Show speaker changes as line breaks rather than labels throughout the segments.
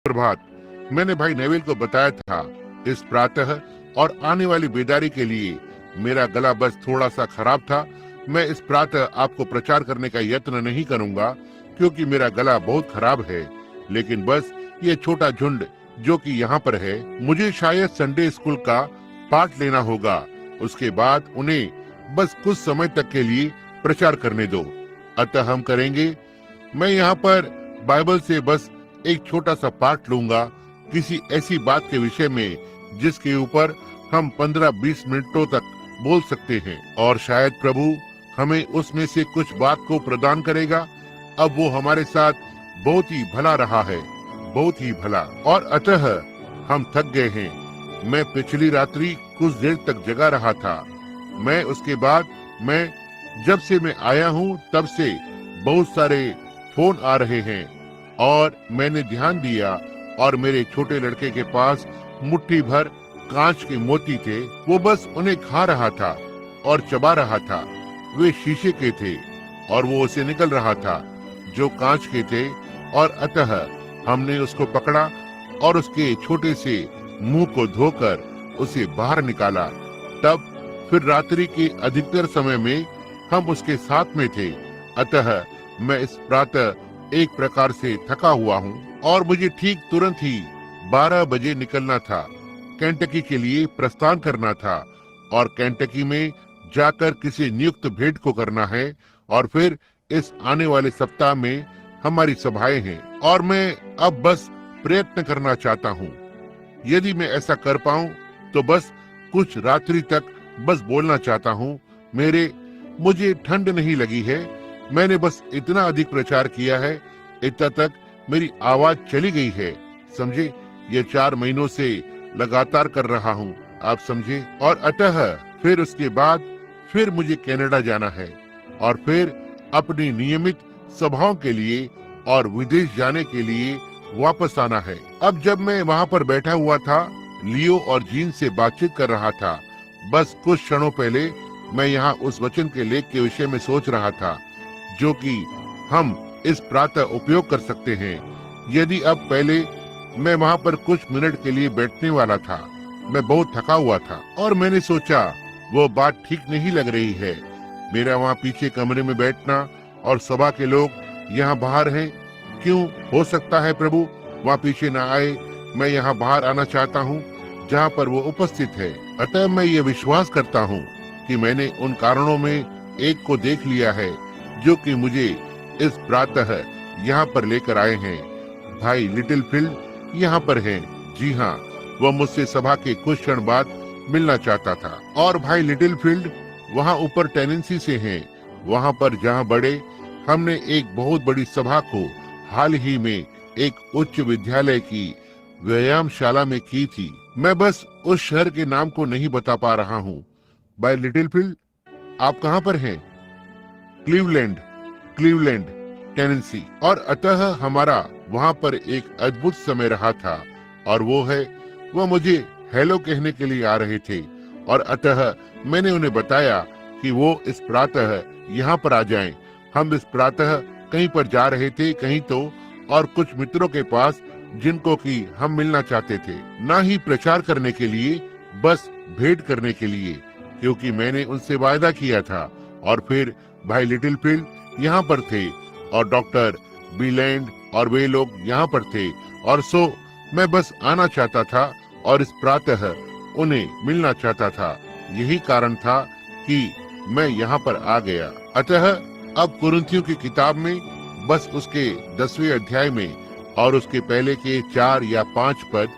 प्रभात। मैंने भाई नेविल को बताया था इस प्रातः और आने वाली बेदारी के लिए मेरा गला बस थोड़ा सा खराब था। मैं इस प्रातः आपको प्रचार करने का यत्न नहीं करूंगा क्योंकि मेरा गला बहुत खराब है, लेकिन बस ये छोटा झुंड जो कि यहाँ पर है, मुझे शायद संडे स्कूल का पाठ लेना होगा। उसके बाद उन्हें बस कुछ समय तक के लिए प्रचार करने दो, अतः हम करेंगे। मैं यहाँ पर बाइबल से बस एक छोटा सा पाठ लूंगा, किसी ऐसी बात के विषय में जिसके ऊपर हम 15-20 मिनटों तक बोल सकते हैं, और शायद प्रभु हमें उसमें से कुछ बात को प्रदान करेगा। अब वो हमारे साथ बहुत ही भला रहा है, बहुत ही भला, और अतः हम थक गए हैं। मैं पिछली रात्रि कुछ देर तक जगा रहा था। उसके बाद जब से मैं आया हूँ तब से बहुत सारे फोन आ रहे हैं, और मैंने ध्यान दिया और मेरे छोटे लड़के के पास मुट्ठी भर कांच के मोती थे। वो बस उन्हें खा रहा था और चबा रहा था। वे शीशे के थे और वो उसे निकल रहा था जो कांच के थे, और अतः हमने उसको पकड़ा और उसके छोटे से मुंह को धोकर उसे बाहर निकाला। तब फिर रात्रि के अधिकतर समय में हम उसके साथ में थे। अतः मैं इस प्रातः एक प्रकार से थका हुआ हूँ, और मुझे ठीक तुरंत ही 12 बजे निकलना था। केंटकी के लिए प्रस्थान करना था, और केंटकी में जाकर किसी नियुक्त भेंट को करना है, और फिर इस आने वाले सप्ताह में हमारी सभाएं हैं, और मैं अब बस प्रयत्न करना चाहता हूँ। यदि मैं ऐसा कर पाऊँ तो बस कुछ रात्रि तक बस बोलना चाहता हूँ। मुझे ठंड नहीं लगी है। मैंने बस इतना अधिक प्रचार किया है, इतना तक मेरी आवाज चली गई है, समझे। ये 4 महीनों से लगातार कर रहा हूँ, आप समझे। और अतः फिर उसके बाद फिर मुझे कनाडा जाना है, और फिर अपनी नियमित सभाओं के लिए और विदेश जाने के लिए वापस आना है। अब जब मैं वहाँ पर बैठा हुआ था, लियो और जीन से बातचीत कर रहा था, बस कुछ क्षणों पहले मैं यहाँ उस वचन के लेख के विषय में सोच रहा था जो कि हम इस प्रातः उपयोग कर सकते हैं। यदि अब पहले मैं वहाँ पर कुछ मिनट के लिए बैठने वाला था, मैं बहुत थका हुआ था, और मैंने सोचा वो बात ठीक नहीं लग रही है। मेरा वहाँ पीछे कमरे में बैठना, और सभा के लोग यहाँ बाहर हैं। क्यों हो सकता है प्रभु वहाँ पीछे ना आए? मैं यहाँ बाहर आना चाहता हूँ जहाँ पर वो उपस्थित है। अतः मैं ये विश्वास करता हूँ कि मैंने उन कारणों में एक को देख लिया है जो कि मुझे इस प्रातः यहाँ पर लेकर आए हैं। भाई लिटिलफील्ड यहाँ पर हैं। जी हाँ, वह मुझसे सभा के कुछ क्षण बाद मिलना चाहता था। और भाई लिटिलफील्ड वहाँ ऊपर टेनेंसी से हैं, वहाँ पर जहाँ बड़े हमने एक बहुत बड़ी सभा को हाल ही में एक उच्च विद्यालय की व्यायामशाला में की थी। मैं बस उस शहर के नाम को नहीं बता पा रहा हूँ। भाई लिटिलफील्ड आप कहाँ पर हैं? Cleveland, tenancy. और अतः हमारा वहाँ पर एक अद्भुत समय रहा था, और वह मुझे हेलो कहने के लिए आ रहे थे, और अतः मैंने उन्हें बताया कि वो इस प्रातः यहाँ पर आ जाएं। हम इस प्रातः कहीं पर जा रहे थे, कहीं तो, और कुछ मित्रों के पास जिनको कि हम मिलना चाहते थे, ना ही प्रचार करने के लिए, बस भेंट करने के लिए, क्योंकि मैंने उनसे वायदा किया था। और फिर भाई लिटिलफील्ड यहाँ पर थे, और डॉक्टर बीलैंड और वे लोग यहाँ पर थे, और सो मैं बस आना चाहता था और इस प्रातः उन्हें मिलना चाहता था। यही कारण था कि मैं यहाँ पर आ गया। अतः अब कुरिन्थियों की किताब में बस उसके 10वें अध्याय में और उसके पहले के 4 या 5 पद,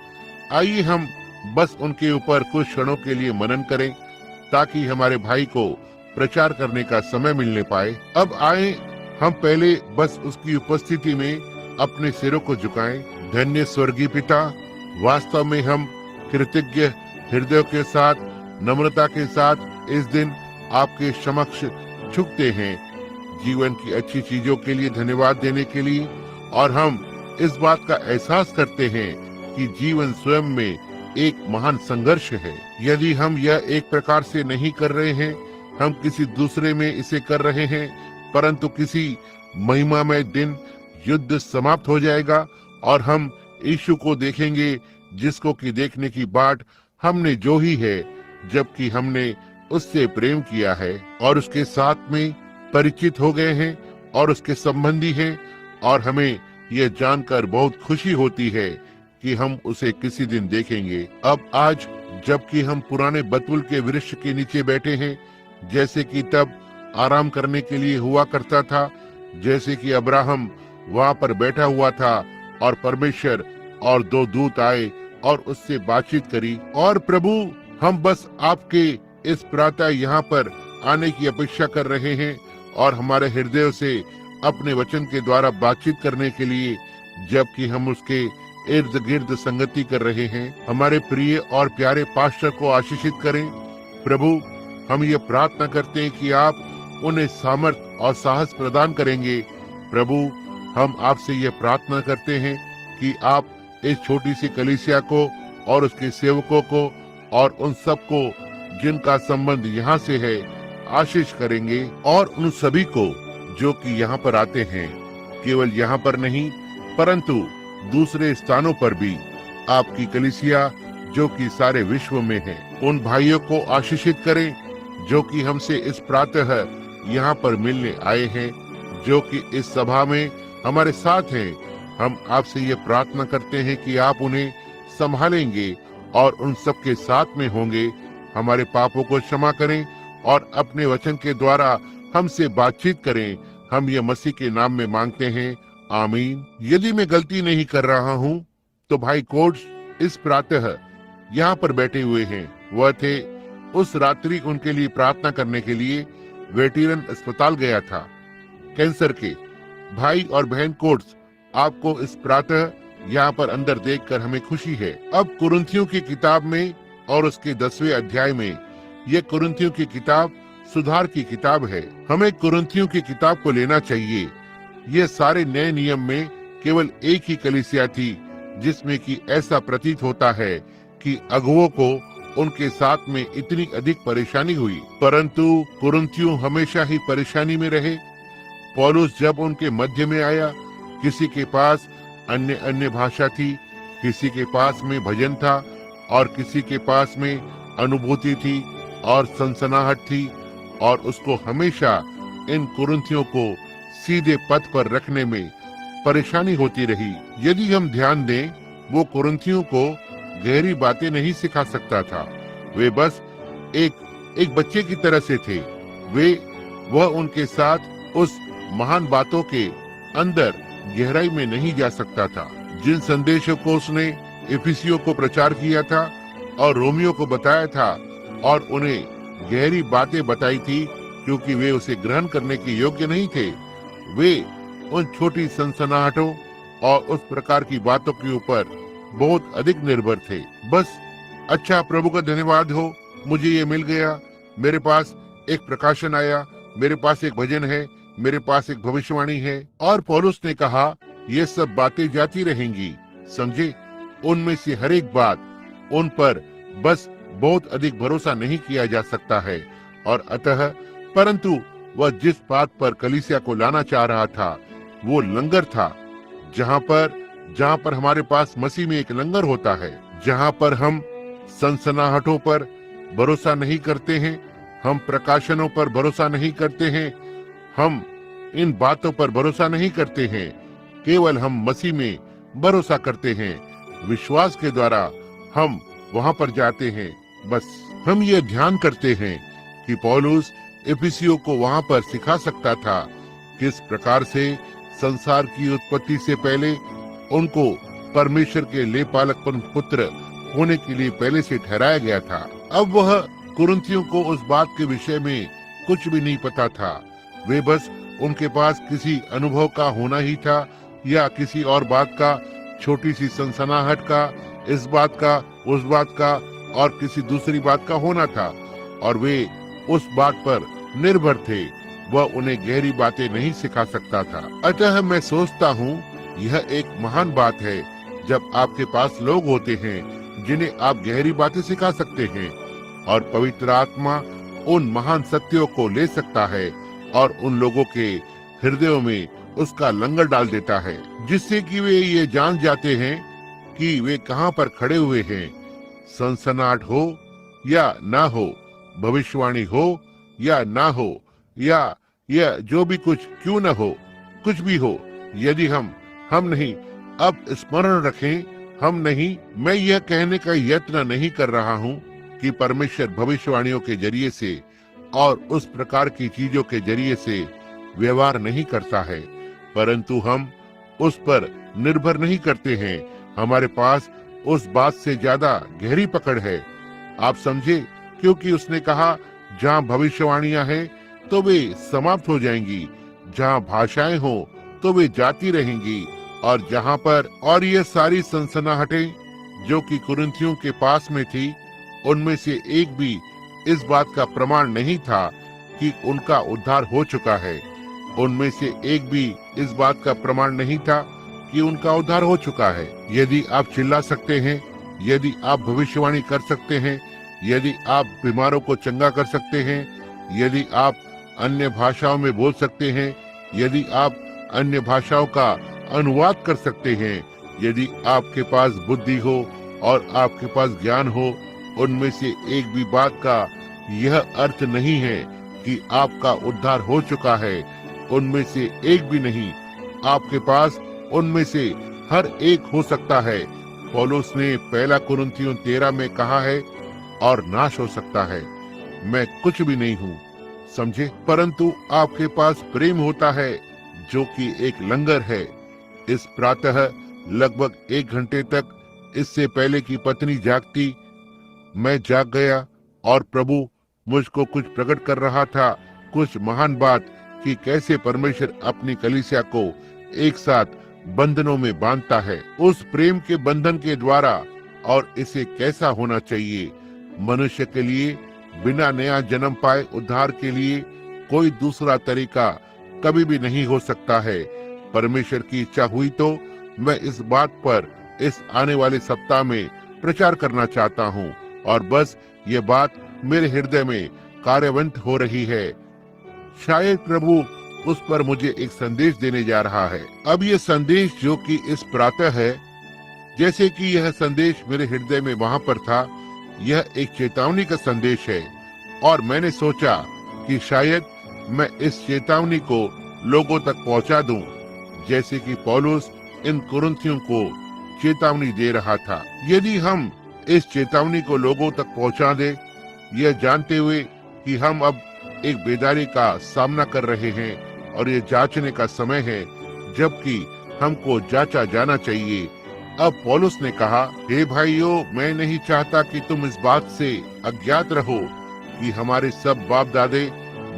आइए हम बस उनके ऊपर कुछ क्षणों के लिए मनन करें ताकि हमारे भाई को प्रचार करने का समय मिलने पाए। अब आए हम पहले बस उसकी उपस्थिति में अपने सिरों को झुकाएं। धन्य स्वर्गीय पिता, वास्तव में हम कृतज्ञ हृदय के साथ, नम्रता के साथ इस दिन आपके समक्ष झुकते हैं, जीवन की अच्छी चीजों के लिए धन्यवाद देने के लिए। और हम इस बात का एहसास करते हैं कि जीवन स्वयं में एक महान संघर्ष है। यदि हम यह एक प्रकार से नहीं कर रहे हैं, हम किसी दूसरे में इसे कर रहे हैं, परंतु किसी महिमामय दिन युद्ध समाप्त हो जाएगा और हम यीशु को देखेंगे, जिसको कि देखने की बाट हमने जो ही है, जबकि हमने उससे प्रेम किया है और उसके साथ में परिचित हो गए हैं और उसके संबंधी हैं। और हमें यह जानकर बहुत खुशी होती है कि हम उसे किसी दिन देखेंगे। अब आज जबकि हम पुराने बतुल के वृक्ष के नीचे बैठे हैं, जैसे कि तब आराम करने के लिए हुआ करता था, जैसे कि अब्राहम वहां पर बैठा हुआ था और परमेश्वर और दो दूत आए और उससे बातचीत करी। और प्रभु, हम बस आपके इस प्रातः यहाँ पर आने की अपेक्षा कर रहे हैं और हमारे हृदयों से अपने वचन के द्वारा बातचीत करने के लिए, जबकि हम उसके इर्द गिर्द संगति कर रहे हैं। हमारे प्रिय और प्यारे पास्टर को आशीषित करें। प्रभु, हम ये प्रार्थना करते हैं कि आप उन्हें सामर्थ और साहस प्रदान करेंगे। प्रभु, हम आपसे ये प्रार्थना करते हैं कि आप इस छोटी सी कलीसिया को और उसके सेवकों को और उन सबको जिनका संबंध यहाँ से है आशीष करेंगे, और उन सभी को जो कि यहाँ पर आते हैं, केवल यहाँ पर नहीं परंतु दूसरे स्थानों पर भी आपकी कलीसिया जो कि सारे विश्व में है, उन भाइयों को आशीषित करें जो कि हमसे इस प्रातः यहाँ पर मिलने आए हैं, जो कि इस सभा में हमारे साथ हैं। हम आपसे ये प्रार्थना करते हैं कि आप उन्हें संभालेंगे और उन सबके साथ में होंगे। हमारे पापों को क्षमा करें और अपने वचन के द्वारा हमसे बातचीत करें। हम ये मसीह के नाम में मांगते हैं, आमीन। यदि मैं गलती नहीं कर रहा हूँ तो भाई कोट्स इस प्रातः यहाँ पर बैठे हुए हैं। वह थे उस रात्रि उनके लिए प्रार्थना करने के लिए वेटेरन अस्पताल गया था कैंसर के। भाई और बहन कोट्स, आपको इस प्रातः यहाँ पर अंदर देखकर हमें खुशी है। अब कुरिन्थियों की किताब में और उसके 10वें अध्याय में, यह कुरिन्थियों की किताब सुधार की किताब है। हमें कुरिन्थियों की किताब को लेना चाहिए। ये सारे नए नियम में केवल एक ही कलीसिया थी जिसमें कि ऐसा प्रतीत होता है कि अगुवों को उनके साथ में इतनी अधिक परेशानी हुई, परंतु कुरिन्थियों हमेशा ही परेशानी में रहे। पौलुस जब उनके मध्य में आया, किसी के पास अन्य अन्य भाषा थी, किसी के पास में भजन था और किसी के पास में अनुभूति थी और सनसनाहट थी, और उसको हमेशा इन कुरिन्थियों को सीधे पथ पर रखने में परेशानी होती रही। यदि हम ध्यान दें, वो कुरिन्थियों को गहरी बातें नहीं सिखा सकता था। वे बस एक बच्चे की तरह से थे। वह उनके साथ उस महान बातों के अंदर गहराई में नहीं जा सकता था। जिन संदेशों को उसने इफिसियों को प्रचार किया था और रोमियो को बताया था और उन्हें गहरी बातें बताई थी, क्योंकि वे उसे ग्रहण करने के योग्य नहीं थे। वे उन छोटी सनसनाहटों और उस प्रकार की बातों के ऊपर बहुत अधिक निर्भर थे। बस अच्छा, प्रभु का धन्यवाद हो, मुझे ये मिल गया, मेरे पास एक प्रकाशन आया, मेरे पास एक भजन है, मेरे पास एक भविष्यवाणी है। और पौलुस ने कहा, ये सब बातें जाती रहेंगी, समझे। उनमें से हर एक बात, उन पर बस बहुत अधिक भरोसा नहीं किया जा सकता है। और अतः परंतु वह जिस बात पर कलीसिया को लाना चाह रहा था वो लंगर था, जहाँ पर हमारे पास मसीह में एक लंगर होता है, जहाँ पर हम सनसनाहटों पर भरोसा नहीं करते हैं, हम प्रकाशनों पर भरोसा नहीं करते हैं, हम इन बातों पर भरोसा नहीं करते हैं, केवल हम मसीह में भरोसा करते हैं। विश्वास के द्वारा हम वहां पर जाते हैं। बस हम ये ध्यान करते हैं कि पौलुस इफिसियों को वहां पर सिखा सकता था किस प्रकार से संसार की उत्पत्ति से पहले उनको परमेश्वर के लेपालकपन पुत्र होने के लिए पहले से ठहराया गया था। अब वह कुरिन्थियों को उस बात के विषय में कुछ भी नहीं पता था। वे बस उनके पास किसी अनुभव का होना ही था या किसी और बात का, छोटी सी सनसनाहट का, इस बात का, उस बात का और किसी दूसरी बात का होना था, और वे उस बात पर निर्भर थे। वह उन्हें गहरी बातें नहीं सिखा सकता था। अतः मैं सोचता हूँ यह एक महान बात है जब आपके पास लोग होते हैं जिन्हें आप गहरी बातें सिखा सकते हैं, और पवित्र आत्मा उन महान सत्यों को ले सकता है और उन लोगों के हृदयों में उसका लंगर डाल देता है, जिससे कि वे ये जान जाते हैं कि वे कहां पर खड़े हुए हैं। सनसनाहट हो या ना हो, भविष्यवाणी हो या ना हो, या यह जो भी कुछ क्यों न हो, कुछ भी हो, यदि हम नहीं अब स्मरण रखें, हम नहीं, मैं यह कहने का यत्न नहीं कर रहा हूँ कि परमेश्वर भविष्यवाणियों के जरिए से और उस प्रकार की चीजों के जरिए से व्यवहार नहीं करता है, परंतु हम उस पर निर्भर नहीं करते हैं। हमारे पास उस बात से ज्यादा गहरी पकड़ है। आप समझे, क्योंकि उसने कहा जहाँ भविष्यवाणियां हैं तो वे समाप्त हो जाएंगी, जहाँ भाषाएं हो तो वे जाती रहेंगी, और जहाँ पर और ये सारी सनसनाहटें जो कि कुरिन्थियों के पास में थी, उनमें से एक भी इस बात का प्रमाण नहीं था कि उनका उद्धार हो चुका है। उनमें से एक भी इस बात का प्रमाण नहीं था कि उनका उद्धार हो चुका है। यदि आप चिल्ला सकते हैं, यदि आप भविष्यवाणी कर सकते हैं, यदि आप बीमारों को चंगा कर सकते हैं, यदि आप अन्य भाषाओं में बोल सकते हैं, यदि आप अन्य भाषाओं का अनुवाद कर सकते हैं, यदि आपके पास बुद्धि हो और आपके पास ज्ञान हो, उनमें से एक भी बात का यह अर्थ नहीं है कि आपका उद्धार हो चुका है। उनमें से एक भी नहीं। आपके पास उनमें से हर एक हो सकता है। पौलुस ने पहला कुरिन्थियों 13 में कहा है, और नाश हो सकता है। मैं कुछ भी नहीं हूँ, समझे, परंतु आपके पास प्रेम होता है जो कि एक लंगर है। इस प्रातः लगभग 1 घंटे तक, इससे पहले कि पत्नी जागती, मैं जाग गया और प्रभु मुझको कुछ प्रकट कर रहा था, कुछ महान बात कि कैसे परमेश्वर अपनी कलीसिया को एक साथ बंधनों में बांधता है, उस प्रेम के बंधन के द्वारा। और इसे कैसा होना चाहिए मनुष्य के लिए, बिना नया जन्म पाए उद्धार के लिए कोई दूसरा तरीका कभी भी नहीं हो सकता है। परमेश्वर की इच्छा हुई तो मैं इस बात पर इस आने वाले सप्ताह में प्रचार करना चाहता हूँ, और बस ये बात मेरे हृदय में कार्यवंत हो रही है। शायद प्रभु उस पर मुझे एक संदेश देने जा रहा है। अब ये संदेश जो कि इस प्रातः है, जैसे कि यह संदेश मेरे हृदय में वहां पर था, यह एक चेतावनी का संदेश है, और मैंने सोचा कि शायद मैं इस चेतावनी को लोगों तक पहुंचा दूं, जैसे कि पौलुस इन कुरिन्थियों को चेतावनी दे रहा था। यदि हम इस चेतावनी को लोगों तक पहुंचा दें, यह जानते हुए कि हम अब एक बेदारी का सामना कर रहे हैं और ये जांचने का समय है जबकि हमको जांचा जाना चाहिए। अब पौलुस ने कहा, हे भाइयों, मैं नहीं चाहता कि तुम इस बात से अज्ञात रहो कि हमारे सब बाप दादे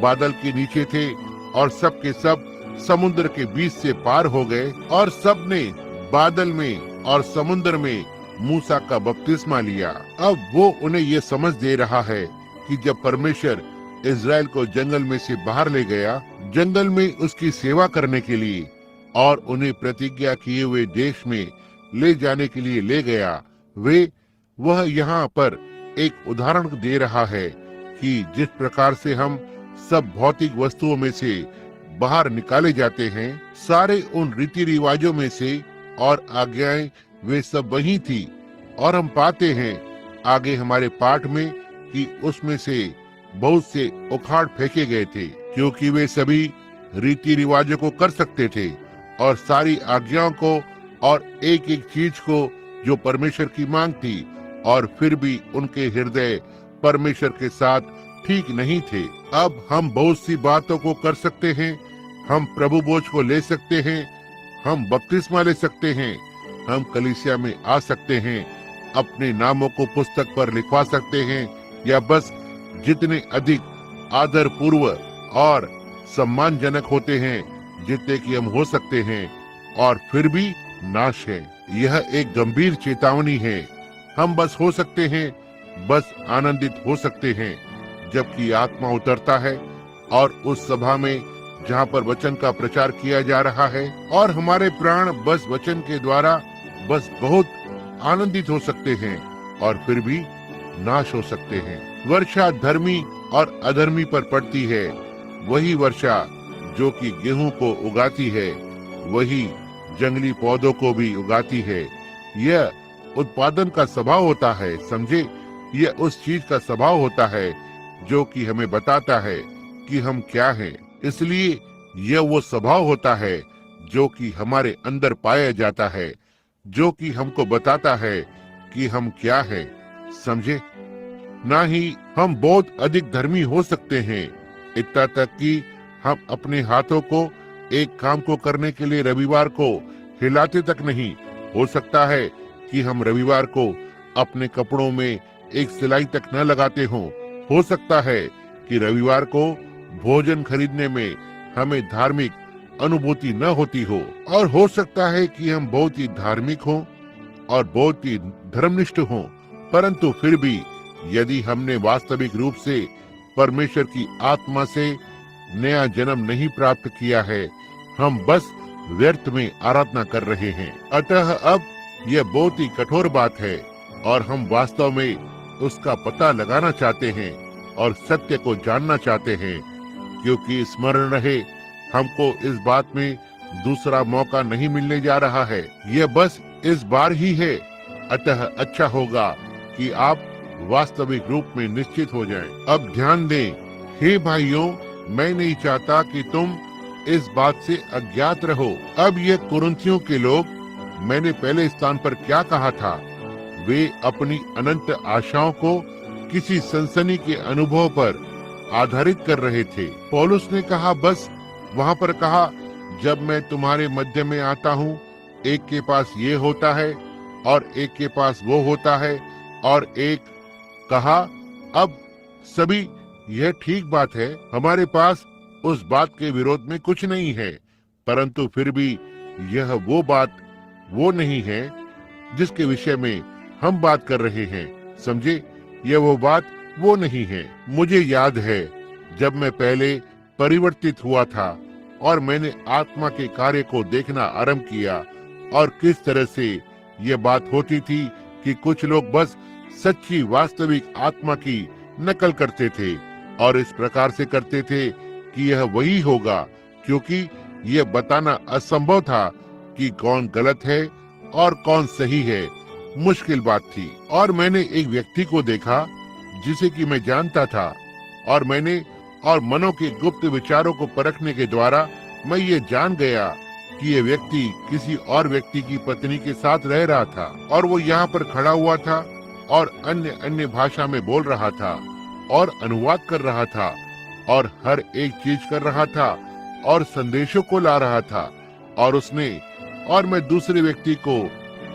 बादल के नीचे थे और सब के सब समुद्र के बीच से पार हो गए, और सब ने बादल में और समुद्र में मूसा का बपतिस्मा लिया। अब वो उन्हें ये समझ दे रहा है कि जब परमेश्वर इज़राइल को जंगल में से बाहर ले गया, जंगल में उसकी सेवा करने के लिए, और उन्हें प्रतिज्ञा किए हुए देश में ले जाने के लिए ले गया, वह यहाँ पर एक उदाहरण दे रहा है कि जिस प्रकार से हम सब भौतिक वस्तुओं में से बाहर निकाले जाते हैं, सारे उन रीति रिवाजों में से और आज्ञाएं वे सब वही थी, और हम पाते हैं आगे हमारे पाठ में कि उसमें से बहुत से उखाड़ फेंके गए थे, क्योंकि वे सभी रीति रिवाजों को कर सकते थे और सारी आज्ञाओं को और एक एक चीज को जो परमेश्वर की मांग थी, और फिर भी उनके हृदय परमेश्वर के साथ ठीक नहीं थे। अब हम बहुत सी बातों को कर सकते हैं, हम प्रभु बोझ को ले सकते हैं, हम बपतिस्मा ले सकते हैं, हम कलीसिया में आ सकते हैं, अपने नामों को पुस्तक पर लिखवा सकते हैं, या बस जितने अधिक आदर पूर्व और सम्मानजनक होते हैं जितने कि हम हो सकते हैं, और फिर भी नाश है। यह एक गंभीर चेतावनी है। हम बस हो सकते हैं, बस आनंदित हो सकते हैं, जबकि आत्मा उतरता है और उस सभा में जहाँ पर वचन का प्रचार किया जा रहा है, और हमारे प्राण बस वचन के द्वारा बस बहुत आनंदित हो सकते हैं और फिर भी नाश हो सकते हैं। वर्षा धर्मी और अधर्मी पर पड़ती है, वही वर्षा जो कि गेहूं को उगाती है, वही जंगली पौधों को भी उगाती है। यह उत्पादन का स्वभाव होता है, समझे। यह उस चीज का स्वभाव होता है जो कि हमें बताता है कि हम क्या हैं। इसलिए यह वो स्वभाव होता है जो कि हमारे अंदर पाया जाता है, जो कि हमको बताता है कि हम क्या हैं, समझे। ना ही हम बहुत अधिक धर्मी हो सकते हैं, इतना तक कि हम अपने हाथों को एक काम को करने के लिए रविवार को हिलाते तक नहीं। हो सकता है कि हम रविवार को अपने कपड़ों में एक सिलाई तक न लगाते हों। हो सकता है कि रविवार को भोजन खरीदने में हमें धार्मिक अनुभूति न होती हो, और हो सकता है कि हम बहुत ही धार्मिक हों और बहुत ही धर्मनिष्ठ हों, परंतु फिर भी यदि हमने वास्तविक रूप से परमेश्वर की आत्मा से नया जन्म नहीं प्राप्त किया है, हम बस व्यर्थ में आराधना कर रहे हैं। अतः अब यह बहुत ही कठोर बात है और हम वास्तव में उसका पता लगाना चाहते हैं और सत्य को जानना चाहते हैं, क्योंकि स्मरण रहे हमको इस बात में दूसरा मौका नहीं मिलने जा रहा है। यह बस इस बार ही है। अतः अच्छा होगा कि आप वास्तविक रूप में निश्चित हो जाएं। अब ध्यान दें, हे भाइयों, मैं नहीं चाहता कि तुम इस बात से अज्ञात रहो। अब ये कुरिन्थियों के लोग, मैंने पहले स्थान पर क्या कहा था, वे अपनी अनंत आशाओं को किसी सनसनी के अनुभव पर आधारित कर रहे थे। पौलुस ने कहा, बस वहाँ पर कहा, जब मैं तुम्हारे मध्य में आता हूँ, एक के पास ये होता है और एक के पास वो होता है, और एक कहा, अब सभी यह ठीक बात है, हमारे पास उस बात के विरोध में कुछ नहीं है, परंतु फिर भी यह वो बात वो नहीं है जिसके विषय में हम बात कर रहे हैं, समझे। यह वो बात वो नहीं है। मुझे याद है जब मैं पहले परिवर्तित हुआ था और मैंने आत्मा के कार्य को देखना आरंभ किया, और किस तरह से यह बात होती थी कि कुछ लोग बस सच्ची वास्तविक आत्मा की नकल करते थे और इस प्रकार से करते थे कि यह वही होगा, क्योंकि यह बताना असंभव था कि कौन गलत है और कौन सही है। मुश्किल बात थी। और मैंने एक व्यक्ति को देखा जिसे कि मैं जानता था, और मनों के गुप्त विचारों को परखने के द्वारा मैं ये जान गया कि ये व्यक्ति किसी और व्यक्ति की पत्नी के साथ रह रहा था, और वो यहाँ पर खड़ा हुआ था और अन्य भाषा में बोल रहा था और अनुवाद कर रहा था और हर एक चीज कर रहा था और संदेशों को ला रहा था। और मैं दूसरे व्यक्ति को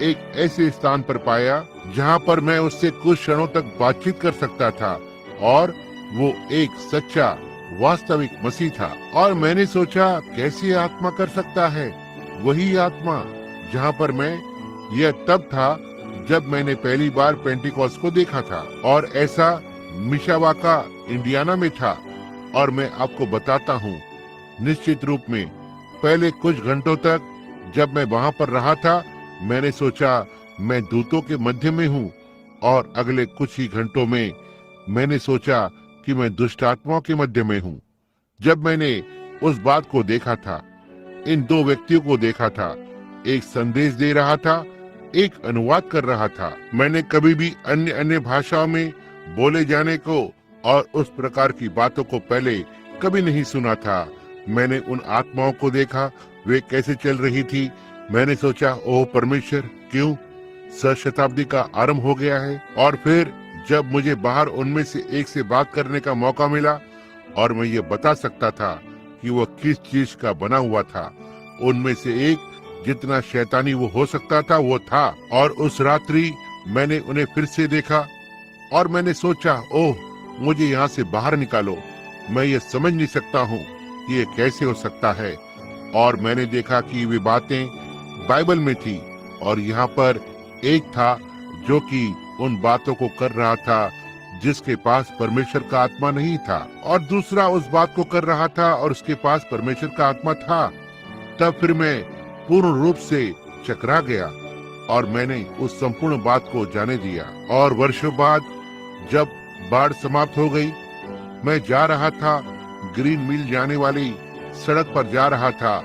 एक ऐसे स्थान पर पाया जहाँ पर मैं उससे कुछ क्षणों तक बातचीत कर सकता था, और वो एक सच्चा वास्तविक मसीह था। और मैंने सोचा, कैसी आत्मा कर सकता है वही आत्मा जहाँ पर मैं, यह तब था जब मैंने पहली बार पेंटिकॉस्ट को देखा था, और ऐसा मिशावाका इंडियाना में था। और मैं आपको बताता हूँ, निश्चित रूप में पहले कुछ घंटों तक जब मैं वहां पर रहा था, मैंने सोचा मैं दूतों के मध्य में हूँ, और अगले कुछ ही घंटों में मैंने सोचा कि मैं दुष्ट आत्माओं के मध्य में हूँ। जब मैंने उस बात को देखा था, इन दो व्यक्तियों को देखा था, एक संदेश दे रहा था, एक अनुवाद कर रहा था। मैंने कभी भी अन्य भाषाओं में बोले जाने को और उस प्रकार की बातों को पहले कभी नहीं सुना था। मैंने उन आत्माओं को देखा, वे कैसे चल रही थी। मैंने सोचा, ओह परमेश्वर, क्यों शताब्दी का आरंभ हो गया है। और फिर जब मुझे बाहर उनमें से एक से बात करने का मौका मिला और मैं ये बता सकता था कि वो किस चीज का बना हुआ था, उनमें से एक जितना शैतानी वो हो सकता था वो था। और उस रात्रि मैंने उन्हें फिर से देखा और मैंने सोचा, ओह मुझे यहाँ से बाहर निकालो, मैं ये समझ नहीं सकता हूँ कि ये कैसे हो सकता है। और मैंने देखा कि वे बातें बाइबल में थी, और यहाँ पर एक था जो कि उन बातों को कर रहा था जिसके पास परमेश्वर का आत्मा नहीं था, और दूसरा उस बात को कर रहा था और उसके पास परमेश्वर का आत्मा था। तब फिर मैं पूर्ण रूप से चकरा गया और मैंने उस संपूर्ण बात को जाने दिया। और वर्षों बाद जब बाढ़ समाप्त हो गई, मैं जा रहा था, ग्रीन मिल जाने वाली सड़क पर जा रहा था।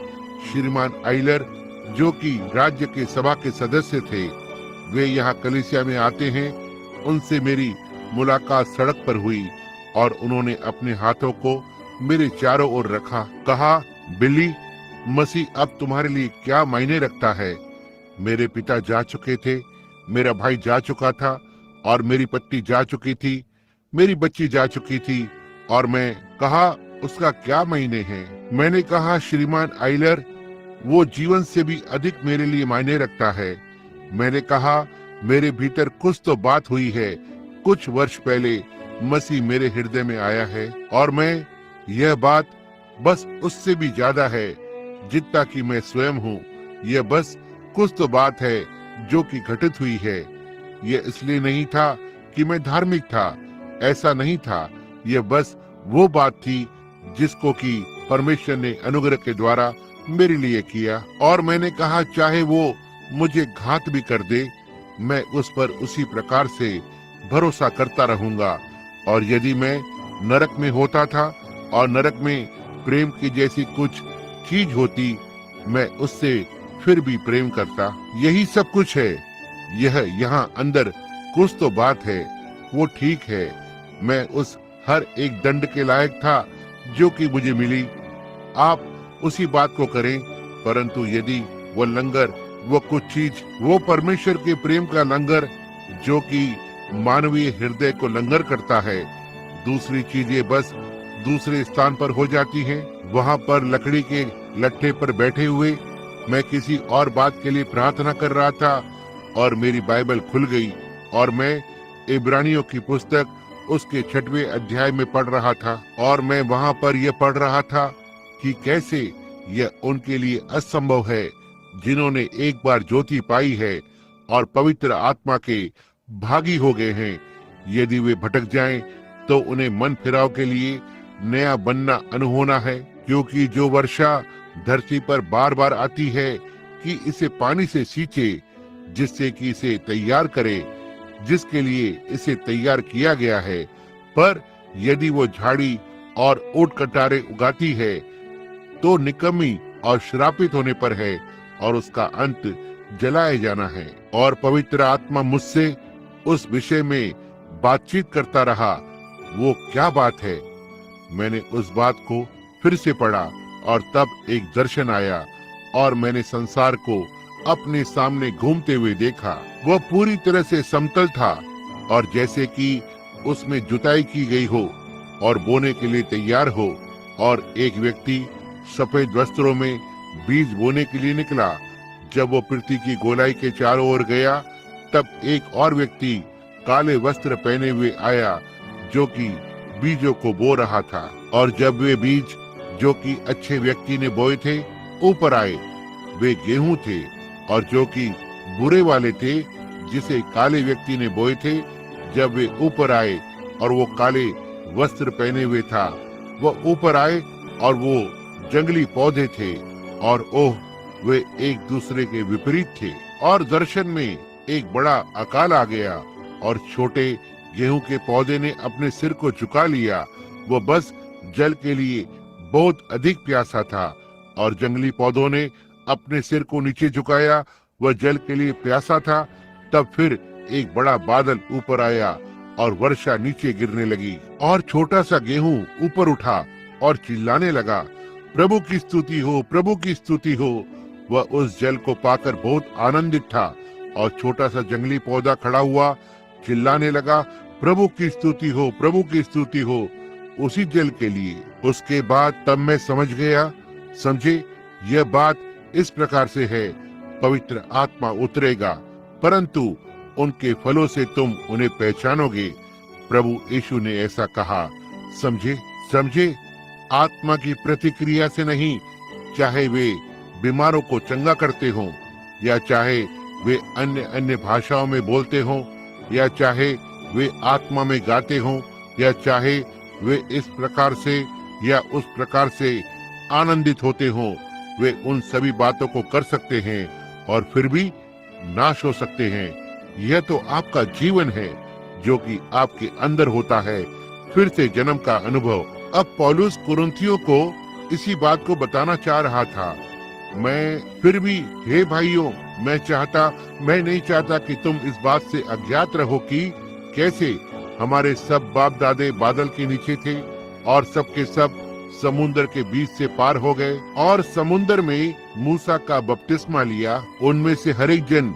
श्रीमान आइलर, जो कि राज्य के सभा के सदस्य थे, वे यहाँ कलीसिया में आते हैं, उनसे मेरी मुलाकात सड़क पर हुई और उन्होंने अपने हाथों को मेरे चारों ओर रखा। कहा, बिली, मसीह अब तुम्हारे लिए क्या मायने रखता है? मेरे पिता जा चुके थे, मेरा भाई जा चुका था और मेरी पत्नी जा चुकी थी, मेरी बच्ची जा चुकी थी और मैं कहा उसका क्या मायने है? मैंने कहा, श्रीमान आइलर, वो जीवन से भी अधिक मेरे लिए मायने रखता है। मैंने कहा, मेरे भीतर कुछ तो बात हुई है। कुछ वर्ष पहले मसीह मेरे हृदय में आया है और मैं यह बात बस उससे भी ज्यादा है जितना कि मैं स्वयं हूँ। यह बस कुछ तो बात है जो कि घटित हुई है। यह इसलिए नहीं था कि मैं धार्मिक था, ऐसा नहीं था। यह बस वो बात थी जिसको कि परमेश्वर ने अनुग्रह के द्वारा मेरे लिए किया। और मैंने कहा, चाहे वो मुझे घात भी कर दे, मैं उस पर उसी प्रकार से भरोसा करता रहूंगा। और यदि मैं नरक में होता था और नरक में प्रेम की जैसी कुछ चीज होती, मैं उससे फिर भी प्रेम करता। यही सब कुछ है। यह यहाँ अंदर कुछ तो बात है, वो ठीक है। मैं उस हर एक दंड के लायक था जो कि मुझे मिली। आप उसी बात को करें, परंतु यदि वो लंगर, वो कुछ चीज, वो परमेश्वर के प्रेम का लंगर जो कि मानवीय हृदय को लंगर करता है, दूसरी चीजें बस दूसरे स्थान पर हो जाती हैं। वहाँ पर लकड़ी के लट्ठे पर बैठे हुए मैं किसी और बात के लिए प्रार्थना कर रहा था और मेरी बाइबल खुल गई और मैं इब्रानियों की पुस्तक उसके 6वें अध्याय में पढ़ रहा था। और मैं वहाँ पर यह पढ़ रहा था कि कैसे यह उनके लिए असंभव है जिन्होंने एक बार ज्योति पाई है और पवित्र आत्मा के भागी हो गए हैं। यदि वे भटक जाएं तो उन्हें मन फिराव के लिए नया बनना अनहोना है, क्योंकि जो वर्षा धरती पर बार बार आती है कि इसे पानी से सींचे, जिससे कि इसे तैयार करे, जिसके लिए इसे तैयार किया गया है। पर यदि वो झाड़ी और ऊंट कटारे उगाती है तो निकम्मी और श्रापित होने पर है और उसका अंत जलाए जाना है। और पवित्र आत्मा मुझसे उस विषय में बातचीत करता रहा। वो क्या बात है? मैंने उस बात को फिर से पढ़ा और तब एक दर्शन आया और मैंने संसार को अपने सामने घूमते हुए देखा। वह पूरी तरह से समतल था और जैसे कि उसमें जुताई की गई हो और बोने के लिए तैयार हो। और एक व्यक्ति सफेद वस्त्रों में बीज बोने के लिए निकला। जब वो पृथ्वी की गोलाई के चारों ओर गया, तब एक और व्यक्ति काले वस्त्र पहने हुए आया जो कि बीजों को बो रहा था। और जब वे बीज जो कि अच्छे व्यक्ति ने बोए थे ऊपर आए, वे गेहूं थे। और जो कि बुरे वाले थे जिसे काले व्यक्ति ने बोए थे, जब वे ऊपर आए और वो काले वस्त्र पहने हुए था, वह ऊपर आए और वो जंगली पौधे थे और ओह, वे एक दूसरे के विपरीत थे। और दर्शन में एक बड़ा अकाल आ गया और छोटे गेहूं के पौधे ने अपने सिर को झुका लिया। वो बस जल के लिए बहुत अधिक प्यासा था। और जंगली पौधों ने अपने सिर को नीचे झुकाया, वह जल के लिए प्यासा था। तब फिर एक बड़ा बादल ऊपर आया और वर्षा नीचे गिरने लगी। और छोटा सा गेहूं ऊपर उठा और चिल्लाने लगा, प्रभु की स्तुति हो, प्रभु की स्तुति हो। वह उस जल को पाकर बहुत आनंदित था। और छोटा सा जंगली पौधा खड़ा हुआ, चिल्लाने लगा, प्रभु की स्तुति हो, प्रभु की स्तुति हो, उसी जल के लिए। उसके बाद तब मैं समझ गया। समझे, यह बात इस प्रकार से है, पवित्र आत्मा उतरेगा, परंतु उनके फलों से तुम उन्हें पहचानोगे। प्रभु यीशु ने ऐसा कहा। समझे, आत्मा की प्रतिक्रिया से नहीं, चाहे वे बीमारों को चंगा करते हों, या चाहे वे अन्य भाषाओं में बोलते हों, या चाहे वे आत्मा में गाते हों, या चाहे वे इस प्रकार से या उस प्रकार से आनंदित होते हों, वे उन सभी बातों को कर सकते हैं और फिर भी नाश हो सकते हैं। यह तो आपका जीवन है जो कि आपके अंदर होता है, फिर से जन्म का अनुभव। अब पौलुस कुरिन्थियों को इसी बात को बताना चाह रहा था। मैं फिर भी, हे भाइयों, मैं नहीं चाहता कि तुम इस बात से अज्ञात रहो कि कैसे हमारे सब बाप दादे बादल के नीचे थे और सब के सब समुन्द्र के बीच से पार हो गए और समुन्द्र में मूसा का बपतिस्मा लिया। उनमें से हर एक जन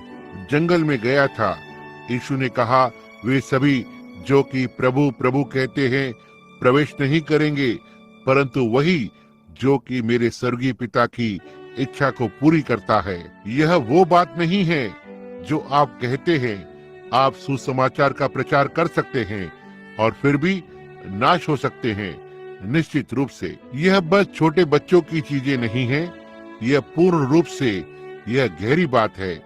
जंगल में गया था। यीशु ने कहा, वे सभी जो कि प्रभु प्रभु कहते हैं प्रवेश नहीं करेंगे, परंतु वही जो कि मेरे स्वर्गीय पिता की इच्छा को पूरी करता है। यह वो बात नहीं है जो आप कहते हैं। आप सुसमाचार का प्रचार कर सकते हैं और फिर भी नाश हो सकते हैं। निश्चित रूप से यह बस छोटे बच्चों की चीजें नहीं है, यह पूर्ण रूप से यह गहरी बात है।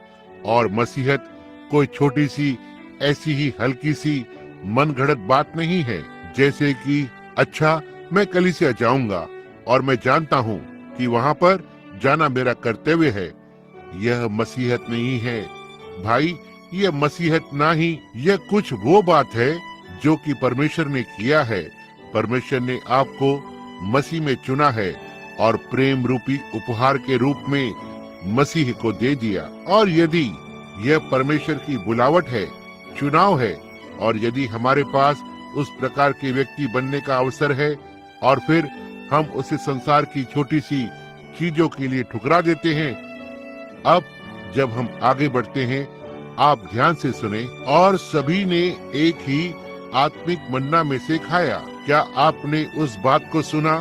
और मसीहत कोई छोटी सी ऐसी ही हल्की सी मनगढ़ंत बात नहीं है, जैसे कि अच्छा मैं कलीसिया जाऊंगा और मैं जानता हूँ कि वहाँ पर जाना मेरा कर्तव्य है। यह मसीहत नहीं है भाई, यह मसीहत ना ही, यह कुछ वो बात है जो कि परमेश्वर ने किया है। परमेश्वर ने आपको मसीह में चुना है और प्रेम रूपी उपहार के रूप में मसीह को दे दिया। और यदि यह परमेश्वर की बुलावट है, चुनाव है, और यदि हमारे पास उस प्रकार के व्यक्ति बनने का अवसर है और फिर हम उसे संसार की छोटी सी चीजों के लिए ठुकरा देते हैं। अब जब हम आगे बढ़ते हैं, आप ध्यान से सुने। और सभी ने एक ही आत्मिक मन्ना में से खाया। क्या आपने उस बात को सुना?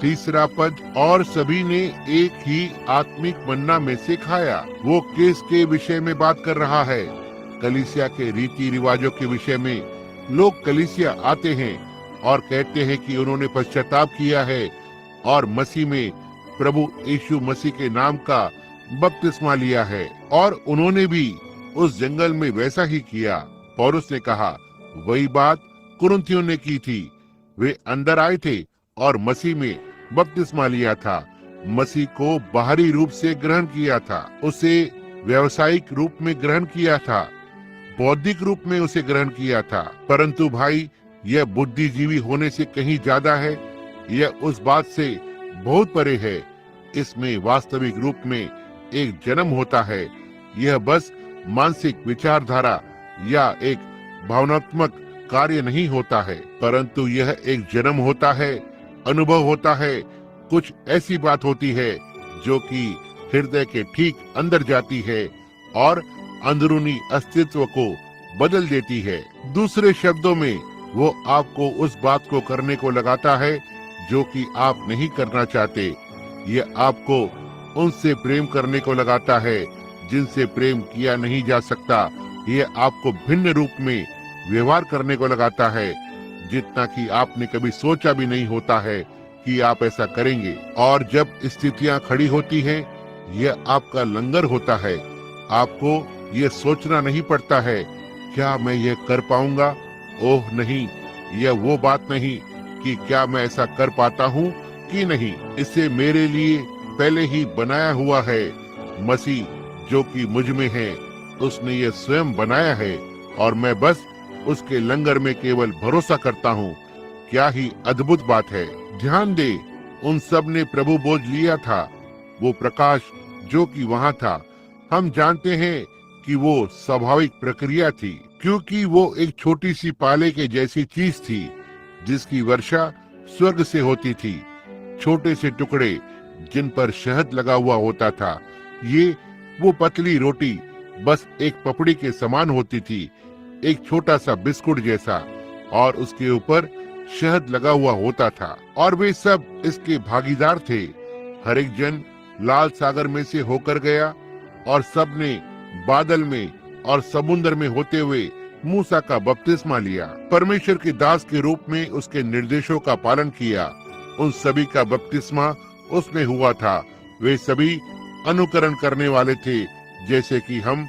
तीसरा पद, और सभी ने एक ही आत्मिक मन्ना में से खाया। वो किसके विषय में बात कर रहा है? कलीसिया के रीति रिवाजों के विषय में। लोग कलीसिया आते हैं और कहते हैं कि उन्होंने पश्चाताप किया है और मसीह में प्रभु यीशु मसीह के नाम का बपतिस्मा लिया है, और उन्होंने भी उस जंगल में वैसा ही किया। पौलुस ने कहा, वही बात कुरिन्थियों ने की थी। वे अंदर आए थे और मसीह में बपतिस्मा लिया था। मसीह को बाहरी रूप से ग्रहण किया था, उसे व्यावसायिक रूप में ग्रहण किया था, बौद्धिक रूप में उसे ग्रहण किया था। परंतु भाई, यह बुद्धिजीवी होने से कहीं ज्यादा है। यह उस बात से बहुत परे है। इसमें वास्तविक रूप में एक जन्म होता है। यह बस मानसिक विचारधारा या एक भावनात्मक कार्य नहीं होता है, परंतु यह एक जन्म होता है, अनुभव होता है। कुछ ऐसी बात होती है जो कि हृदय के ठीक अंदर जाती है और अंदरूनी अस्तित्व को बदल देती है। दूसरे शब्दों में, वो आपको उस बात को करने को लगाता है जो कि आप नहीं करना चाहते। यह आपको उनसे प्रेम करने को लगाता है जिनसे प्रेम किया नहीं जा सकता। यह आपको भिन्न रूप में व्यवहार करने को लगाता है, जितना कि आपने कभी सोचा भी नहीं होता है कि आप ऐसा करेंगे। और जब स्थितियां खड़ी होती हैं, यह आपका लंगर होता है। आपको यह सोचना नहीं पड़ता है, क्या मैं यह कर पाऊंगा? ओह नहीं, यह वो बात नहीं कि क्या मैं ऐसा कर पाता हूँ कि नहीं। इसे मेरे लिए पहले ही बनाया हुआ है। मसीह जो कि मुझ में है, उसने ये स्वयं बनाया है और मैं बस उसके लंगर में केवल भरोसा करता हूँ। क्या ही अद्भुत बात है। ध्यान दे, उन सब ने प्रभु बोझ लिया था। वो प्रकाश जो कि वहाँ था, हम जानते हैं कि वो स्वाभाविक प्रक्रिया थी, क्योंकि वो एक छोटी सी पाले के जैसी चीज थी जिसकी वर्षा स्वर्ग से होती थी। छोटे से टुकड़े जिन पर शहद लगा हुआ होता था। ये वो पतली रोटी बस एक पपड़ी के समान होती थी, एक छोटा सा बिस्कुट जैसा, और उसके ऊपर शहद लगा हुआ होता था। और वे सब इसके भागीदार थे। हर एक जन लाल सागर में से होकर गया और सब ने बादल में और समुद्र में होते हुए मूसा का बपतिस्मा लिया। परमेश्वर के दास के रूप में उसके निर्देशों का पालन किया। उन सभी का बपतिस्मा उसमें हुआ था। वे सभी अनुकरण करने वाले थे, जैसे कि हम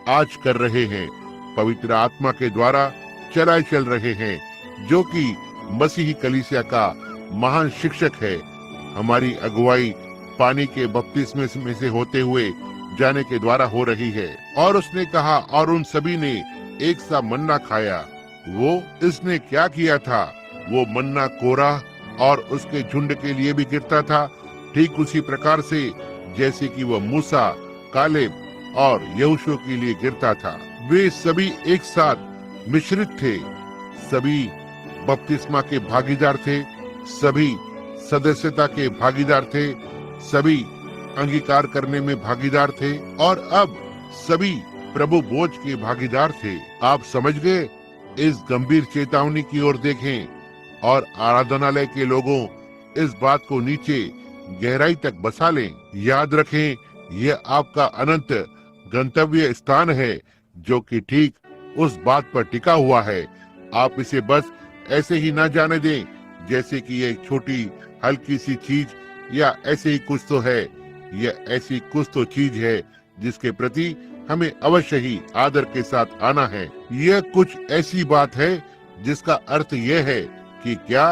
आज कर रहे हैं। पवित्र आत्मा के द्वारा चलाए चल रहे हैं, जो कि मसीही कलीसिया का महान शिक्षक है। हमारी अगुवाई पानी के बपतिस्मे में से होते हुए जाने के द्वारा हो रही है। और उसने कहा, और उन सभी ने एक सा मन्ना खाया। वो इसने क्या किया था? वो मन्ना कोरा और उसके झुंड के लिए भी गिरता था। ठीक उसी प्रकार से जैसे कि वह मूसा, कालेब और यहोशू के लिए गिरता था। वे सभी एक साथ मिश्रित थे, सभी बपतिस्मा के भागीदार थे, सभी सदस्यता के भागीदार थे, सभी अंगीकार करने में भागीदार थे और अब सभी प्रभु भोज के भागीदार थे। आप समझ गए? इस गंभीर चेतावनी की ओर देखें और आराधनालय के लोगों इस बात को नीचे गहराई तक बसा लें। याद रखें, यह आपका अनंत गंतव्य स्थान है जो कि ठीक उस बात पर टिका हुआ है। आप इसे बस ऐसे ही ना जाने दें जैसे कि यह छोटी हल्की सी चीज या ऐसे ही कुछ तो है। यह ऐसी कुछ तो चीज है जिसके प्रति हमें अवश्य ही आदर के साथ आना है। यह कुछ ऐसी बात है जिसका अर्थ यह है कि क्या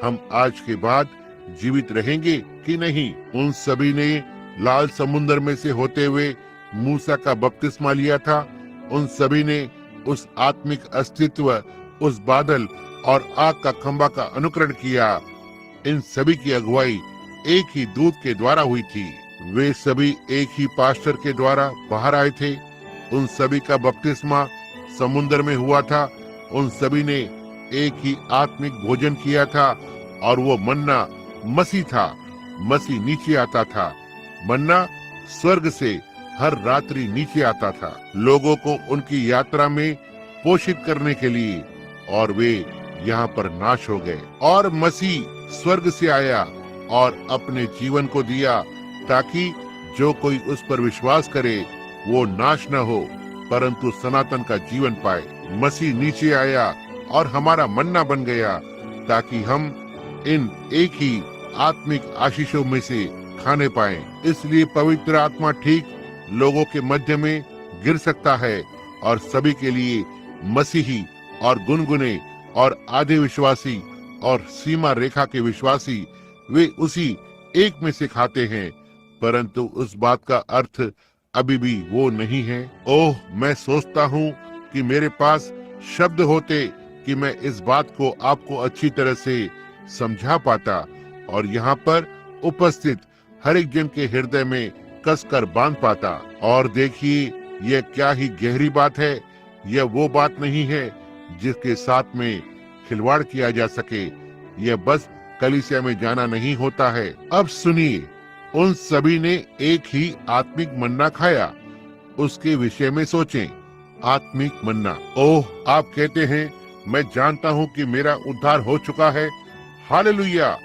हम आज के बाद जीवित रहेंगे कि नहीं। उन सभी ने लाल समुद्र में से होते हुए मूसा का बपतिस्मा लिया था। उन सभी ने उस आत्मिक अस्तित्व, उस बादल और आग का खंभा का अनुकरण किया। इन सभी की अगुवाई एक ही दूत के द्वारा हुई थी। वे सभी एक ही पास्टर के द्वारा बाहर आए थे। उन सभी का बपतिस्मा समुद्र में हुआ था। उन सभी ने एक ही आत्मिक भोजन किया था और वो मन्ना मसीह था। मसीह नीचे आता था। मन्ना स्वर्ग से हर रात्रि नीचे आता था लोगों को उनकी यात्रा में पोषित करने के लिए, और वे यहाँ पर नाश हो गए। और मसीह स्वर्ग से आया और अपने जीवन को दिया ताकि जो कोई उस पर विश्वास करे वो नाश न हो परंतु सनातन का जीवन पाए। मसीह नीचे आया और हमारा मन्ना बन गया ताकि हम इन एक ही आत्मिक आशीषों में से खाने पाएं। इसलिए पवित्र आत्मा ठीक लोगों के मध्य में गिर सकता है और सभी के लिए मसीही और गुनगुने और आधे विश्वासी और सीमा रेखा के विश्वासी वे उसी एक में से खाते हैं, परंतु उस बात का अर्थ अभी भी वो नहीं है। ओह, मैं सोचता हूँ कि मेरे पास शब्द होते कि मैं इस बात को आपको अच्छी तरह से समझा पाता और यहाँ पर उपस्थित हर एक जन के हृदय में कसकर बांध पाता। और देखिए, यह क्या ही गहरी बात है। यह वो बात नहीं है जिसके साथ में खिलवाड़ किया जा सके। यह बस कलीसिया में जाना नहीं होता है। अब सुनिए, उन सभी ने एक ही आत्मिक मन्ना खाया। उसके विषय में सोचें। आत्मिक मन्ना। ओह, आप कहते हैं मैं जानता हूँ कि मेरा उद्धार हो चुका है। हालेलुया।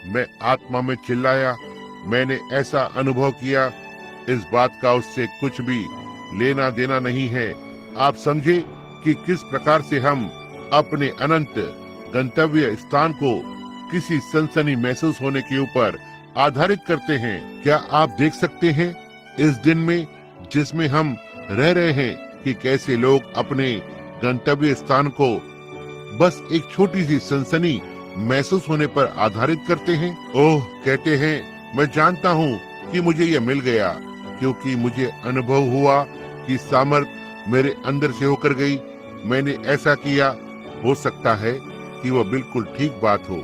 मैं आत्मा में चिल्लाया। मैंने ऐसा अनुभव किया। इस बात का उससे कुछ भी लेना देना नहीं है। आप समझे कि किस प्रकार से हम अपने अनंत गंतव्य स्थान को किसी सनसनी महसूस होने के ऊपर आधारित करते हैं। क्या आप देख सकते हैं इस दिन में जिसमें हम रह रहे हैं कि कैसे लोग अपने गंतव्य स्थान को बस एक छोटी सी सनसनी महसूस होने पर आधारित करते हैं। ओह, कहते हैं मैं जानता हूँ कि मुझे यह मिल गया क्योंकि मुझे अनुभव हुआ कि सामर्थ मेरे अंदर से होकर गई। मैंने ऐसा किया। हो सकता है कि वह बिल्कुल ठीक बात हो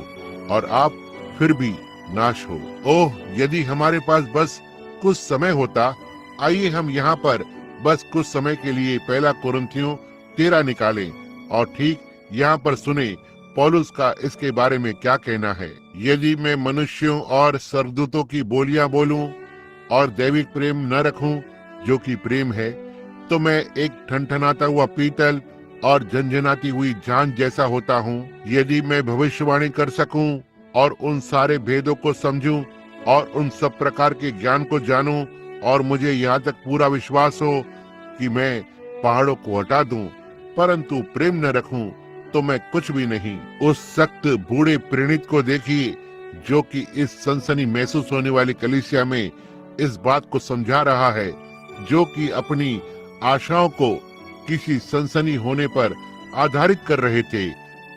और आप फिर भी नाश हो। ओह, यदि हमारे पास बस कुछ समय होता। आइए हम यहाँ पर बस कुछ समय के लिए पहला कुरिन्थियों 13 निकालें और ठीक यहाँ पर सुने पौलुस का इसके बारे में क्या कहना है। यदि मैं मनुष्यों और स्वर्गदूतों की बोलियां बोलूं और दैविक प्रेम न रखूं जो कि प्रेम है, तो मैं एक ठनठनाता हुआ पीतल और झंझनाती हुई झांझ जैसा होता हूँ। यदि मैं भविष्यवाणी कर सकूं और उन सारे भेदों को समझूं और उन सब प्रकार के ज्ञान को जानूं और मुझे यहाँ तक पूरा विश्वास हो कि मैं पहाड़ों को हटा दूं, परंतु प्रेम न रखूं तो मैं कुछ भी नहीं। उस सख्त बूढ़े प्रेरित को देखिए जो कि इस सनसनी महसूस होने वाली कलीसिया में इस बात को समझा रहा है, जो कि अपनी आशाओं को किसी सनसनी होने पर आधारित कर रहे थे।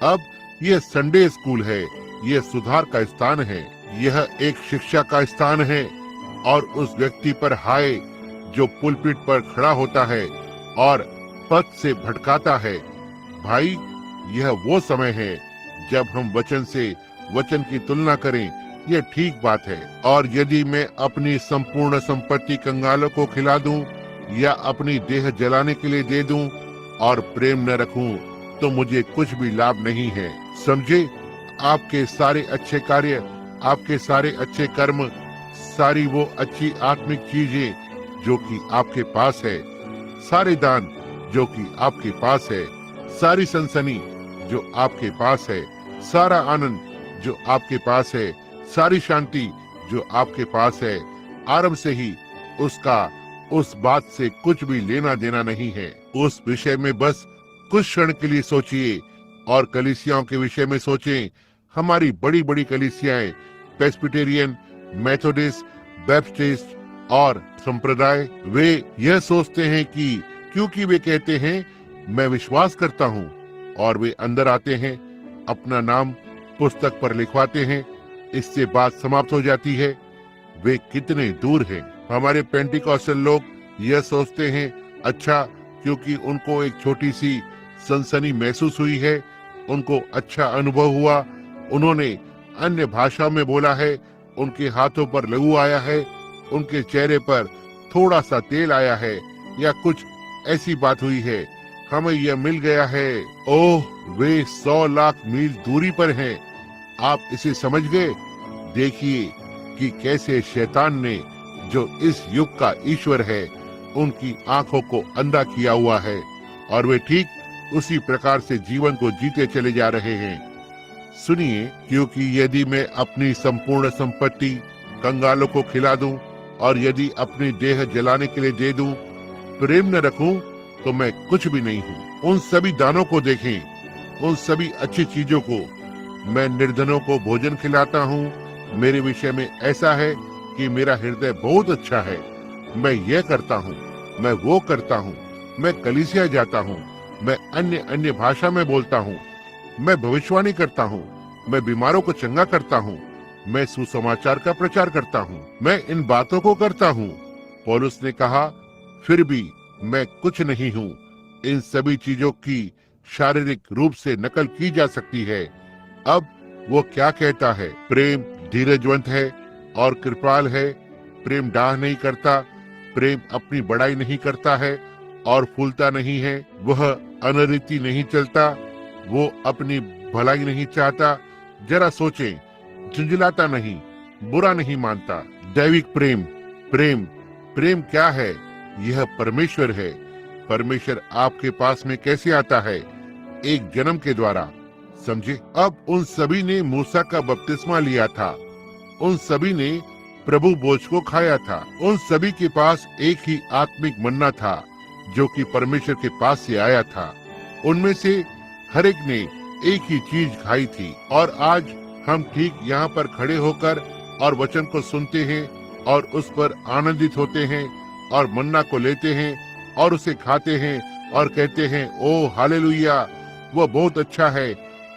अब यह संडे स्कूल है। यह सुधार का स्थान है। यह एक शिक्षा का स्थान है और उस व्यक्ति पर हाय जो पुलपिट पर खड़ा होता है और पथ से भटकाता है। भाई, यह वो समय है जब हम वचन से वचन की तुलना करें यह ठीक बात है। और यदि मैं अपनी संपूर्ण संपत्ति कंगालों को खिला दूं या अपनी देह जलाने के लिए दे दूं और प्रेम न रखूं तो मुझे कुछ भी लाभ नहीं है। समझे? आपके सारे अच्छे कार्य, आपके सारे अच्छे कर्म, सारी वो अच्छी आत्मिक चीजें जो कि आपके पास है, सारे दान जो कि आपके पास है, सारी सनसनी जो आपके पास है, सारा आनंद जो आपके पास है, सारी शांति जो आपके पास है, आरंभ से ही उसका उस बात से कुछ भी लेना देना नहीं है। उस विषय में बस कुछ क्षण के लिए सोचिए और कलीसियाओं के विषय में सोचें। हमारी बड़ी बड़ी कलीसियाएं, प्रेस्बिटेरियन, मेथोडिस्ट, बैप्टिस्ट और संप्रदाय, वे यह सोचते हैं कि क्योंकि वे कहते हैं मैं विश्वास करता हूँ, और वे अंदर आते हैं, अपना नाम पुस्तक पर लिखवाते हैं, इससे बात समाप्त हो जाती है। वे कितने दूर हैं। हमारे पेंटिकॉस्टल लोग यह सोचते हैं अच्छा क्योंकि उनको एक छोटी सी सनसनी महसूस हुई है, उनको अच्छा अनुभव हुआ, उन्होंने अन्य भाषा में बोला है, उनके हाथों पर लहू आया है, उनके चेहरे पर थोड़ा सा तेल आया है, या कुछ ऐसी बात हुई है, हमें यह मिल गया है। ओह, वे 100 लाख मील दूरी पर हैं। आप इसे समझ गए? देखिए कि कैसे शैतान ने, जो इस युग का ईश्वर है, उनकी आंखों को अंधा किया हुआ है और वे ठीक उसी प्रकार से जीवन को जीते चले जा रहे हैं। सुनिए, क्योंकि यदि मैं अपनी संपूर्ण संपत्ति कंगालों को खिला दूं और यदि अपनी देह जलाने के लिए दे दूं, प्रेम न रखूं तो मैं कुछ भी नहीं हूँ। उन सभी दानों को देखें, उन सभी अच्छी चीजों को। मैं निर्धनों को भोजन खिलाता हूँ। मेरे विषय में ऐसा है कि मेरा हृदय बहुत अच्छा है। मैं यह करता हूँ, मैं वो करता हूँ, मैं कलीसिया जाता हूँ, मैं अन्य भाषा में बोलता हूँ, मैं भविष्यवाणी करता हूँ, मैं बीमारों को चंगा करता हूँ, मैं सुसमाचार का प्रचार करता हूँ, मैं इन बातों को करता हूँ। पौलुस ने कहा, फिर भी मैं कुछ नहीं हूँ। इन सभी चीजों की शारीरिक रूप से नकल की जा सकती है। अब वो क्या कहता है? प्रेम धीरजवंत है और कृपाल है, प्रेम डाह नहीं करता, प्रेम अपनी बड़ाई नहीं करता है और फूलता नहीं है, वह अनरीति नहीं चलता, वो अपनी भलाई नहीं चाहता। जरा सोचें, झुंझलाता नहीं, बुरा नहीं मानता। दैविक प्रेम, प्रेम प्रेम क्या है? यह परमेश्वर है। परमेश्वर आपके पास में कैसे आता है? एक जन्म के द्वारा। समझे? अब उन सभी ने मूसा का बपतिस्मा लिया था, उन सभी ने प्रभु भोज को खाया था, उन सभी के पास एक ही आत्मिक मन्ना था जो कि परमेश्वर के पास से आया था। उनमें से हर एक ने एक ही चीज खाई थी। और आज हम ठीक यहाँ पर खड़े होकर और वचन को सुनते हैं और उस पर आनंदित होते हैं और मन्ना को लेते हैं और उसे खाते हैं और कहते हैं, ओह हालेलुया, वह बहुत अच्छा है,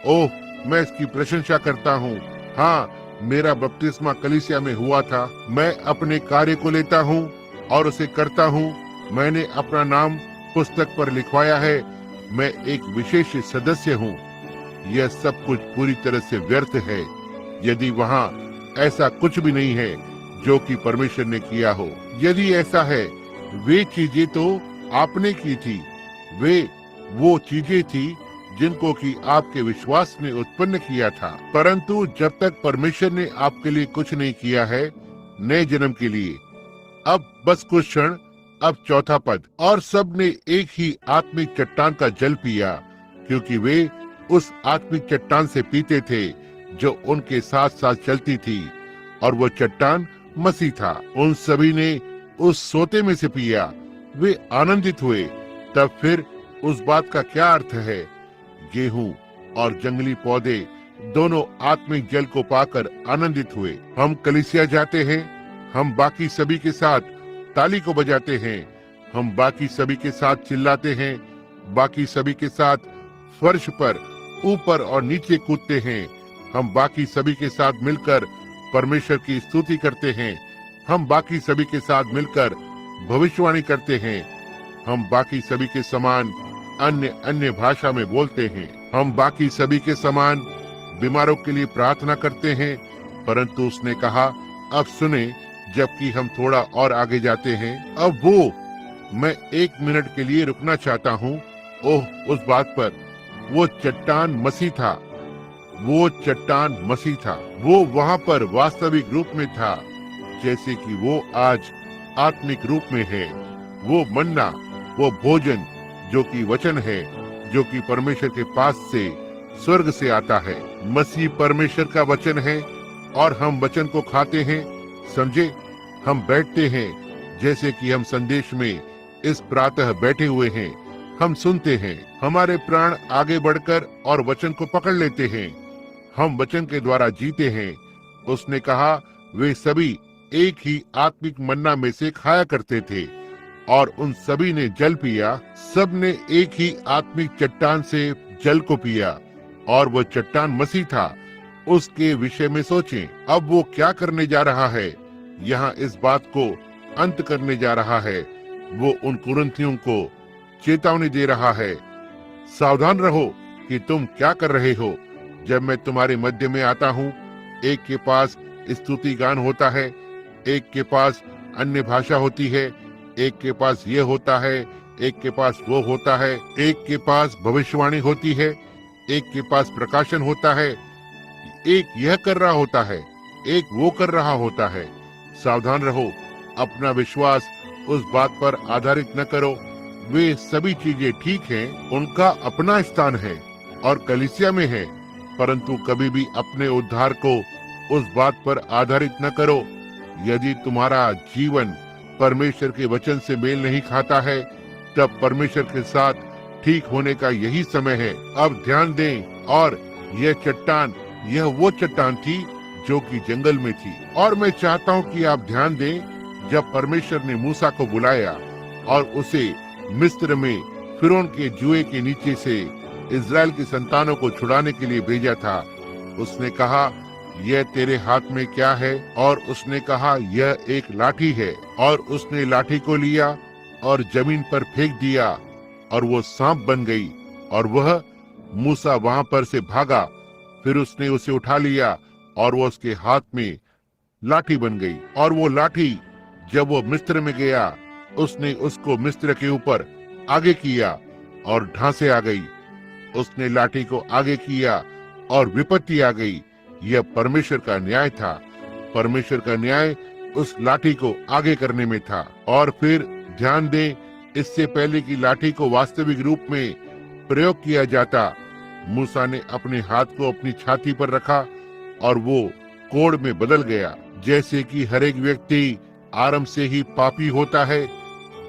ओह मैं इसकी प्रशंसा करता हूँ। हाँ, मेरा बपतिस्मा कलीसिया में हुआ था। मैं अपने कार्य को लेता हूँ और उसे करता हूँ। मैंने अपना नाम पुस्तक पर लिखवाया है। मैं एक विशेष सदस्य हूँ। यह सब कुछ पूरी तरह से व्यर्थ है यदि वहाँ ऐसा कुछ भी नहीं है जो कि परमेश्वर ने किया हो। यदि ऐसा है, वे चीजें तो आपने की थी, वे वो चीजें थी जिनको कि आपके विश्वास ने उत्पन्न किया था। परंतु जब तक परमेश्वर ने आपके लिए कुछ नहीं किया है नए जन्म के लिए, अब बस कुछ क्षण, अब चौथा पद, और सब ने एक ही आत्मिक चट्टान का जल पिया, क्योंकि वे उस आत्मिक चट्टान से पीते थे जो उनके साथ साथ चलती थी, और वो चट्टान मसीह था। उन सभी ने उस सोते में से पिया, वे आनंदित हुए। तब फिर उस बात का क्या अर्थ है? गेहूं और जंगली पौधे दोनों आत्मिक जल को पाकर आनंदित हुए। हम कलीसिया जाते हैं, हम बाकी सभी के साथ ताली को बजाते हैं, हम बाकी सभी के साथ चिल्लाते हैं, बाकी सभी के साथ फर्श पर ऊपर और नीचे कूदते हैं, हम बाकी सभी के साथ मिलकर परमेश्वर की स्तुति करते हैं, हम बाकी सभी के साथ मिलकर भविष्यवाणी करते हैं, हम बाकी सभी के समान अन्य भाषा में बोलते हैं, हम बाकी सभी के समान बीमारों के लिए प्रार्थना करते हैं, परंतु उसने कहा, अब सुने, जबकि हम थोड़ा और आगे जाते हैं। अब मैं 1 मिनट के लिए रुकना चाहता हूँ। ओह, उस बात पर, वो चट्टान मसीह था। वो चट्टान मसीह था। वो वहाँ पर वास्तविक रूप में था, जैसे कि वो आज आत्मिक रूप में है। वो मन्ना, वो भोजन जो कि वचन है, जो कि परमेश्वर के पास से, स्वर्ग से आता है। मसीह परमेश्वर का वचन है और हम वचन को खाते हैं। समझे? हम बैठते हैं जैसे कि हम संदेश में इस प्रातः बैठे हुए हैं। हम सुनते हैं, हमारे प्राण आगे बढ़कर और वचन को पकड़ लेते हैं। हम वचन के द्वारा जीते हैं। उसने कहा, वे सभी एक ही आत्मिक मन्ना में से खाया करते थे और उन सभी ने जल पिया। सब ने एक ही आत्मिक चट्टान से जल को पिया और वो चट्टान मसीह था। उसके विषय में सोचें। अब वो क्या करने जा रहा है? यहाँ इस बात को अंत करने जा रहा है। वो उन कुरिन्थियों को चेतावनी दे रहा है, सावधान रहो कि तुम क्या कर रहे हो। जब मैं तुम्हारे मध्य में आता हूँ, एक के पास स्तुति गान होता है, एक के पास अन्य भाषा होती है, एक के पास ये होता है, एक के पास वो होता है, एक के पास भविष्यवाणी होती है, एक के पास प्रकाशन होता है, एक यह कर रहा होता है, एक वो कर रहा होता है। सावधान रहो, अपना विश्वास उस बात पर आधारित न करो। वे सभी चीजें ठीक हैं, उनका अपना स्थान है और कलीसिया में है, परंतु कभी भी अपने उद्धार को उस बात पर आधारित न करो। यदि तुम्हारा जीवन परमेश्वर के वचन से मेल नहीं खाता है, तब परमेश्वर के साथ ठीक होने का यही समय है। अब ध्यान दें, और यह चट्टान, यह वो चट्टान थी जो कि जंगल में थी। और मैं चाहता हूँ कि आप ध्यान दें, जब परमेश्वर ने मूसा को बुलाया और उसे मिस्र में फिरौन के जुए के नीचे से इजराइल की संतानों को छुड़ाने के लिए भेजा था, उसने कहा, यह तेरे हाथ में क्या है? और उसने कहा, यह एक लाठी है। और उसने लाठी को लिया और जमीन पर फेंक दिया और वो सांप बन गई और वह मूसा वहां पर से भागा। फिर उसने उसे उठा लिया और वो उसके हाथ में लाठी बन गई। और वो लाठी जब वो मिस्र में गया, उसने उसको मिस्र के ऊपर आगे किया और ढांसे आ गई। उसने लाठी को आगे किया और विपत्ति आ गई। यह परमेश्वर का न्याय था। परमेश्वर का न्याय उस लाठी को आगे करने में था। और फिर ध्यान दें, इससे पहले कि लाठी को वास्तविक रूप में प्रयोग किया जाता, मूसा ने अपने हाथ को अपनी छाती पर रखा और वो कोढ़ में बदल गया। जैसे कि हर एक व्यक्ति आरंभ से ही पापी होता है,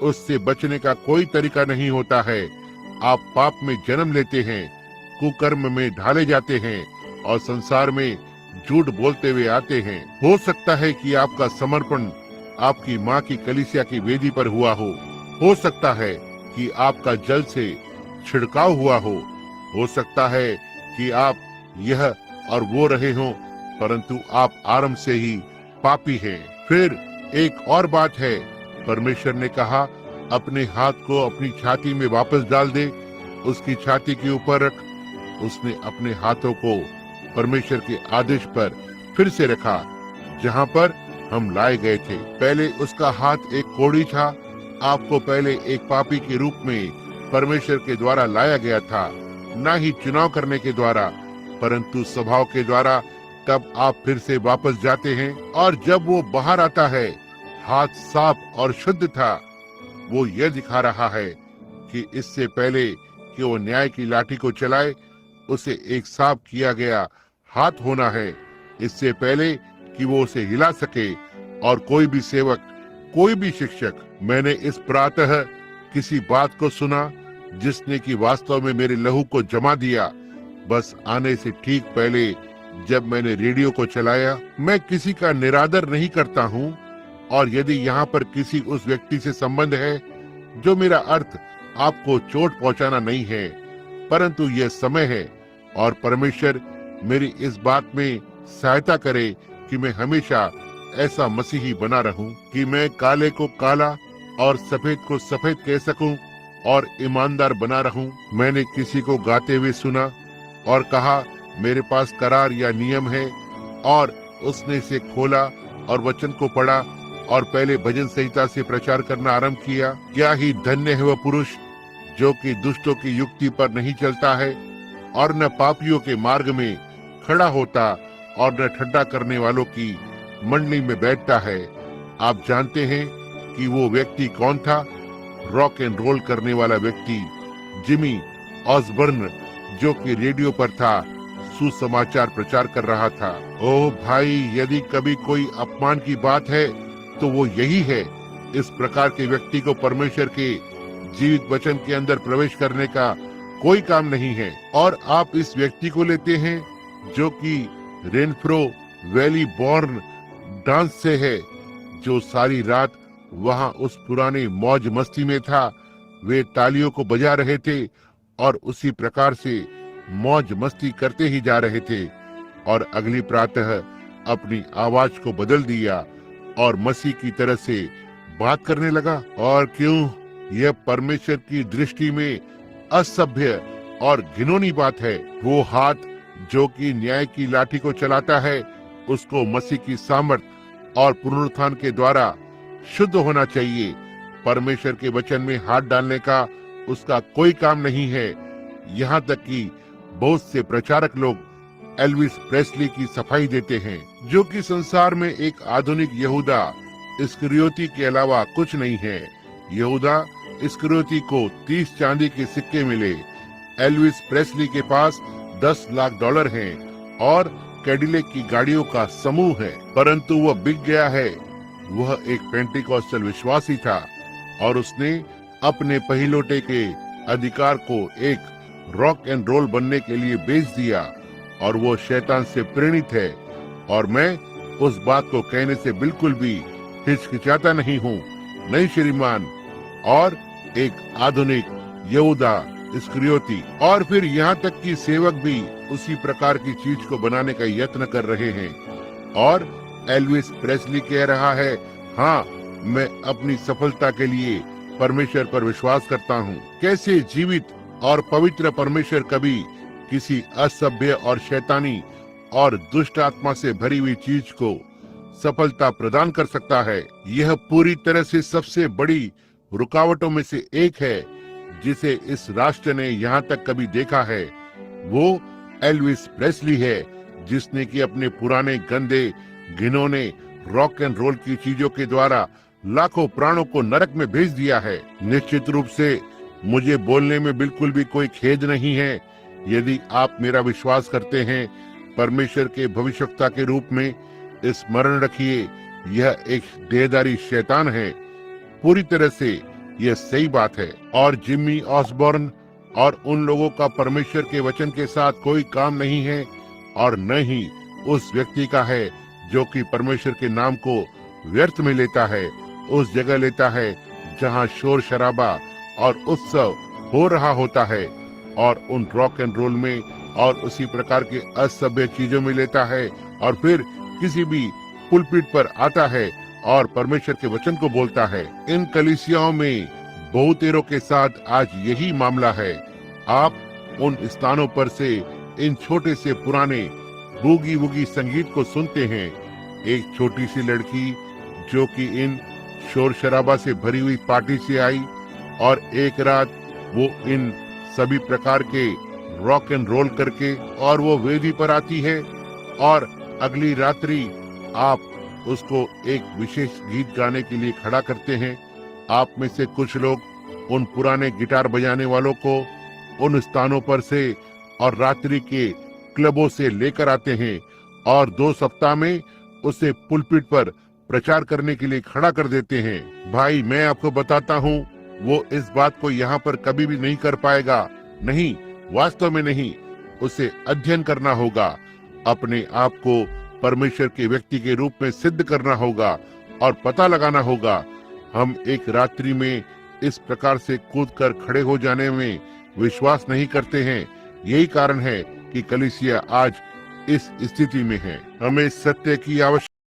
उससे बचने का कोई तरीका नहीं होता है। आप पाप में जन्म लेते हैं, कुकर्म में ढाले जाते हैं और संसार में झूठ बोलते हुए आते हैं। हो सकता है कि आपका समर्पण आपकी माँ की कलीसिया की वेदी पर हुआ हो सकता है कि आपका जल से छिड़काव हुआ हो सकता है कि आप यह और वो रहे हों, परंतु आप आरंभ से ही पापी हैं। फिर एक और बात है, परमेश्वर ने कहा, अपने हाथ को अपनी छाती में वापस डाल दे, उसकी छाती के ऊपर रख। उसने अपने हाथों को परमेश्वर के आदेश पर फिर से रखा जहाँ पर हम लाए गए थे। पहले उसका हाथ एक कोड़ी था। आपको पहले एक पापी के रूप में परमेश्वर के द्वारा लाया गया था, न ही चुनाव करने के द्वारा, परंतु स्वभाव के द्वारा। तब आप फिर से वापस जाते हैं और जब वो बाहर आता है, हाथ साफ और शुद्ध था। वो यह दिखा रहा है कि इससे पहले कि वो न्याय की लाठी को चलाए, उसे एक साफ किया गया हाथ होना है, इससे पहले कि वो उसे हिला सके। और कोई भी सेवक, कोई भी शिक्षक, मैंने इस प्रातः किसी बात को सुना जिसने कि वास्तव में मेरे लहू को जमा दिया। बस आने से ठीक पहले जब मैंने रेडियो को चलाया, मैं किसी का निरादर नहीं करता हूँ, और यदि यहाँ पर किसी उस व्यक्ति से संबंध है, जो मेरा अर्थ आपको चोट पहुंचाना नहीं है, परंतु यह समय है और परमेश्वर मेरी इस बात में सहायता करे कि मैं हमेशा ऐसा मसीही बना रहूं कि मैं काले को काला और सफेद को सफेद कह सकूं और ईमानदार बना रहूं। मैंने किसी को गाते हुए सुना और कहा, मेरे पास करार या नियम है और उसने इसे खोला और वचन को पढ़ा और पहले भजन संहिता से प्रचार करना आरंभ किया। क्या ही धन्य है वह पुरुष जो कि दुष्टों की युक्ति पर नहीं चलता है और न पापियों के मार्ग में खड़ा होता और न ठट्ठा करने वालों की मंडली में बैठता है। आप जानते हैं कि वो व्यक्ति कौन था? रॉक एंड रोल करने वाला व्यक्ति जिमी ऑसबर्न, जो कि रेडियो पर था, सुसमाचार प्रचार कर रहा था। ओह भाई, यदि कभी कोई अपमान की बात है तो वो यही है। इस प्रकार के व्यक्ति को परमेश्वर के जीवित वचन के अंदर प्रवेश करने का कोई काम नहीं है। और आप इस व्यक्ति को लेते हैं जो कि रेनफ्रो वैली बॉर्न डांस से है, जो सारी रात वहां उस पुराने मौज मस्ती में था। वे तालियों को बजा रहे थे और उसी प्रकार से मौज मस्ती करते ही जा रहे थे और अगली प्रातः अपनी आवाज को बदल दिया और मसीह की तरह से बात करने लगा। और क्यों? यह परमेश्वर की दृष्टि में असभ्य और घिनौनी बात है। वो हाथ जो कि न्याय की लाठी को चलाता है, उसको मसीह की सामर्थ और पुनरुत्थान के द्वारा शुद्ध होना चाहिए। परमेश्वर के वचन में हाथ डालने का उसका कोई काम नहीं है। यहाँ तक कि बहुत से प्रचारक लोग एल्विस प्रेस्ली की सफाई देते हैं, जो कि संसार में एक आधुनिक यहूदा इस्करियोती के अलावा कुछ नहीं है। यहूदा इस्करियोती को 30 चांदी के सिक्के मिले। एल्विस प्रेस्ली के पास $10 लाख हैं और कैडिलेक की गाड़ियों का समूह है, परंतु वह बिक गया है। वह एक पेंटिकॉस्टल विश्वासी था और उसने अपने पहिलोटे के अधिकार को एक रॉक एंड रोल बनने के लिए बेच दिया और वो शैतान से प्रेरित है। और मैं उस बात को कहने से बिल्कुल भी हिचकिचाता नहीं हूँ। नहीं श्रीमान। और एक आधुनिक यहूदा इस्करियोती और फिर यहाँ तक कि सेवक भी उसी प्रकार की चीज को बनाने का यत्न कर रहे हैं। और एल्विस प्रेस्ली कह रहा है, हाँ, मैं अपनी सफलता के लिए परमेश्वर पर विश्वास करता हूँ। कैसे जीवित और पवित्र परमेश्वर कभी किसी असभ्य और शैतानी और दुष्ट आत्मा से भरी हुई चीज को सफलता प्रदान कर सकता है? यह पूरी तरह से सबसे बड़ी रुकावटों में से एक है जिसे इस राष्ट्र ने यहाँ तक कभी देखा है। वो एल्विस प्रेस्ली है, जिसने कि अपने पुराने गंदे घिनौने रॉक एंड रोल की चीजों के द्वारा लाखों प्राणों को नरक में भेज दिया है। निश्चित रूप से मुझे बोलने में बिल्कुल भी कोई खेद नहीं है। यदि आप मेरा विश्वास करते हैं परमेश्वर के भविष्यवक्ता के रूप में, स्मरण रखिए, यह एक देहधारी शैतान है। पूरी तरह से यह सही बात है। और जिमी ऑसबॉर्न और उन लोगों का परमेश्वर के वचन के साथ कोई काम नहीं है और न ही उस व्यक्ति का है जो कि परमेश्वर के नाम को व्यर्थ में लेता है, उस जगह लेता है जहां शोर शराबा और उत्सव हो रहा होता है, और उन रॉक एंड रोल में और उसी प्रकार के असभ्य चीजों में लेता है, और फिर किसी भी पुलपिट पर आता है और परमेश्वर के वचन को बोलता है। इन कलीसियाओं में बहुतेरों के साथ आज यही मामला है। आप उन स्थानों पर से इन छोटे से पुराने बूगी वूगी संगीत को सुनते हैं। एक छोटी सी लड़की जो कि इन शोर शराबा से भरी हुई पार्टी से आई और एक रात वो इन सभी प्रकार के रॉक एंड रोल करके और वो वेदी पर आती है, और अगली रात्रि आप उसको एक विशेष गीत गाने के लिए खड़ा करते हैं। आप में से कुछ लोग उन पुराने गिटार बजाने वालों को उन स्थानों पर से और रात्रि के क्लबों से लेकर आते हैं और 2 सप्ताह में उसे पुलपिट पर प्रचार करने के लिए खड़ा कर देते हैं। भाई, मैं आपको बताता हूँ, वो इस बात को यहाँ पर कभी भी नहीं कर पाएगा। नहीं, वास्तव में नहीं। उसे अध्ययन करना होगा, अपने आप को परमेश्वर के व्यक्ति के रूप में सिद्ध करना होगा और पता लगाना होगा। हम एक रात्रि में इस प्रकार से कूदकर खड़े हो जाने में विश्वास नहीं करते हैं। यही कारण है कि कलीसिया आज इस स्थिति में है। हमें सत्य की आवश्यकता